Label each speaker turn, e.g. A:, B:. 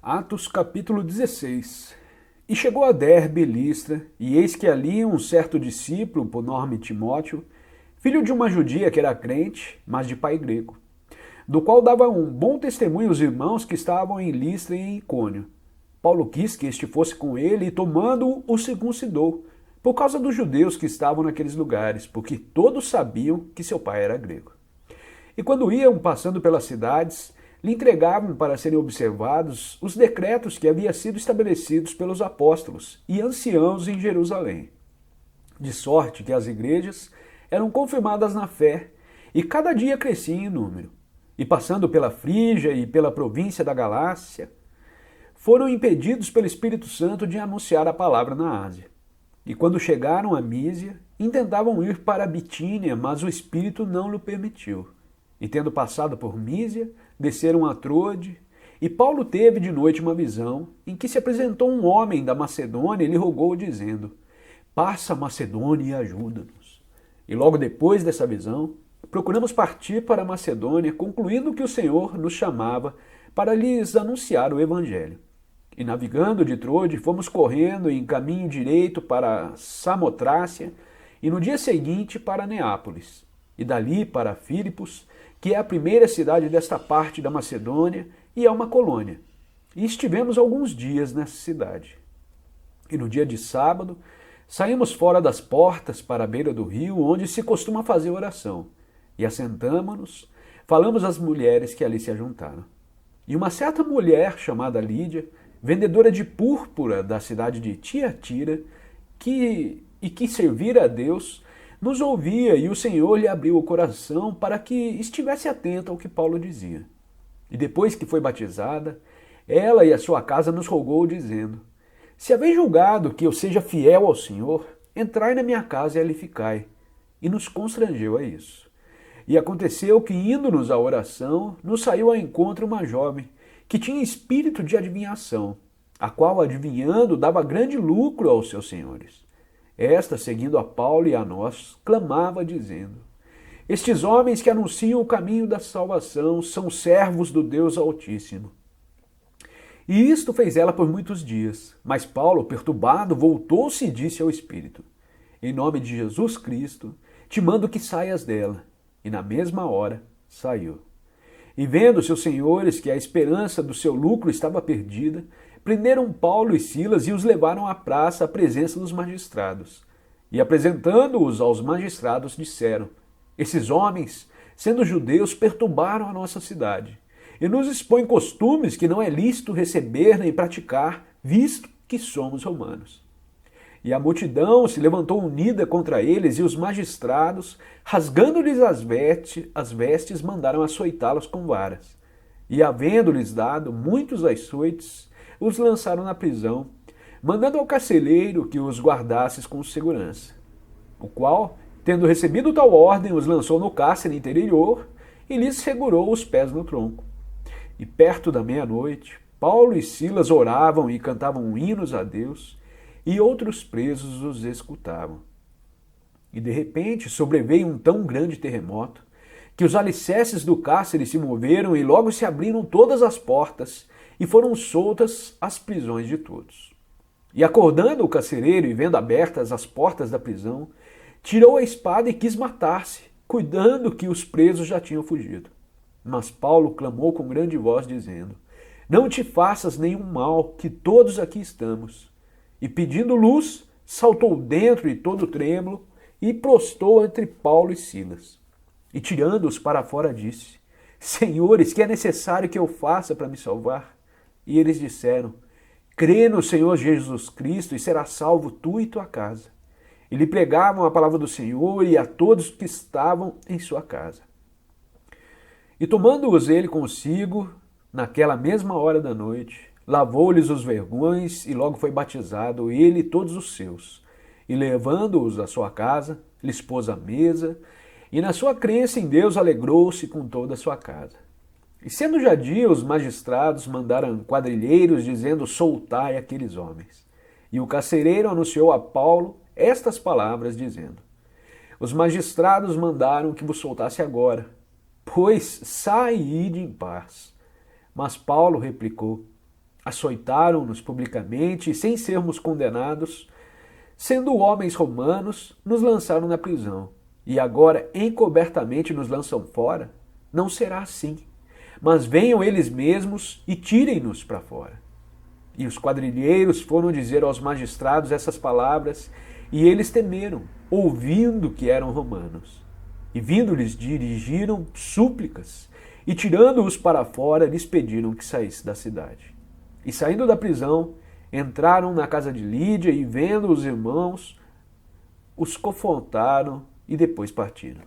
A: Atos capítulo 16. E chegou a Derbe e Listra, e eis que ali um certo discípulo, por nome Timóteo, filho de uma judia que era crente, mas de pai grego, do qual dava um bom testemunho os irmãos que estavam em Listra e em Icônio. Paulo quis que este fosse com ele, e tomando-o, o circuncidou, por causa dos judeus que estavam naqueles lugares, porque todos sabiam que seu pai era grego. E quando iam passando pelas cidades, lhe entregavam para serem observados os decretos que haviam sido estabelecidos pelos apóstolos e anciãos em Jerusalém. De sorte que as igrejas eram confirmadas na fé, e cada dia cresciam em número. E passando pela Frígia e pela província da Galácia, foram impedidos pelo Espírito Santo de anunciar a palavra na Ásia. E quando chegaram a Mísia, intentavam ir para a Bitínia, mas o Espírito não lhe permitiu. E tendo passado por Mísia, desceram a Trode, e Paulo teve de noite uma visão, em que se apresentou um homem da Macedônia e lhe rogou, dizendo: passa a Macedônia e ajuda-nos. E logo depois dessa visão, procuramos partir para a Macedônia, concluindo que o Senhor nos chamava para lhes anunciar o Evangelho. E navegando de Trode, fomos correndo em caminho direito para Samotrácia, e no dia seguinte para Neápolis, e dali para Filipos, que é a primeira cidade desta parte da Macedônia e é uma colônia. E estivemos alguns dias nessa cidade. E no dia de sábado, saímos fora das portas para a beira do rio, onde se costuma fazer oração. E assentamo-nos, falamos às mulheres que ali se ajuntaram. E uma certa mulher chamada Lídia, vendedora de púrpura da cidade de Tiatira, que servira a Deus, nos ouvia, e o Senhor lhe abriu o coração para que estivesse atenta ao que Paulo dizia. E depois que foi batizada, ela e a sua casa nos rogou, dizendo: se haveis julgado que eu seja fiel ao Senhor, entrai na minha casa e ali ficai. E nos constrangeu a isso. E aconteceu que, indo-nos à oração, nos saiu ao encontro uma jovem, que tinha espírito de adivinhação, a qual, adivinhando, dava grande lucro aos seus senhores. Esta, seguindo a Paulo e a nós, clamava, dizendo: estes homens que anunciam o caminho da salvação são servos do Deus Altíssimo. E isto fez ela por muitos dias. Mas Paulo, perturbado, voltou-se e disse ao Espírito: em nome de Jesus Cristo, te mando que saias dela. E na mesma hora saiu. E vendo seus senhores que a esperança do seu lucro estava perdida, prenderam Paulo e Silas e os levaram à praça à presença dos magistrados. E apresentando-os aos magistrados, disseram: esses homens, sendo judeus, perturbaram a nossa cidade, e nos expõem costumes que não é lícito receber nem praticar, visto que somos romanos. E a multidão se levantou unida contra eles, e os magistrados, rasgando-lhes as vestes, mandaram açoitá-los com varas. E, havendo-lhes dado muitos açoites, os lançaram na prisão, mandando ao carcereiro que os guardasse com segurança. O qual, tendo recebido tal ordem, os lançou no cárcere interior e lhes segurou os pés no tronco. E perto da meia-noite, Paulo e Silas oravam e cantavam hinos a Deus, e outros presos os escutavam. E de repente sobreveio um tão grande terremoto, que os alicerces do cárcere se moveram, e logo se abriram todas as portas, e foram soltas as prisões de todos. E acordando o carcereiro, e vendo abertas as portas da prisão, tirou a espada e quis matar-se, cuidando que os presos já tinham fugido. Mas Paulo clamou com grande voz, dizendo: não te faças nenhum mal, que todos aqui estamos. E pedindo luz, saltou dentro e todo trêmulo, e prostou entre Paulo e Silas. E tirando-os para fora, disse: senhores, que é necessário que eu faça para me salvar? E eles disseram: crê no Senhor Jesus Cristo e serás salvo tu e tua casa. E lhe pregavam a palavra do Senhor e a todos que estavam em sua casa. E tomando-os ele consigo, naquela mesma hora da noite, lavou-lhes os vergões e logo foi batizado, ele e todos os seus. E levando-os à sua casa, lhes pôs à mesa, e na sua crença em Deus alegrou-se com toda a sua casa. E sendo já dia, os magistrados mandaram quadrilheiros, dizendo: soltai aqueles homens. E o carcereiro anunciou a Paulo estas palavras, dizendo: os magistrados mandaram que vos soltasse agora, pois saí em paz. Mas Paulo replicou: Açoitaram-nos publicamente e, sem sermos condenados, sendo homens romanos, nos lançaram na prisão. E agora encobertamente nos lançam fora? Não será assim. Mas venham eles mesmos e tirem-nos para fora. E os quadrilheiros foram dizer aos magistrados essas palavras, e eles temeram, ouvindo que eram romanos. E vindo-lhes dirigiram súplicas, e tirando-os para fora, lhes pediram que saísse da cidade. E saindo da prisão, entraram na casa de Lídia e, vendo os irmãos, os confrontaram e depois partiram.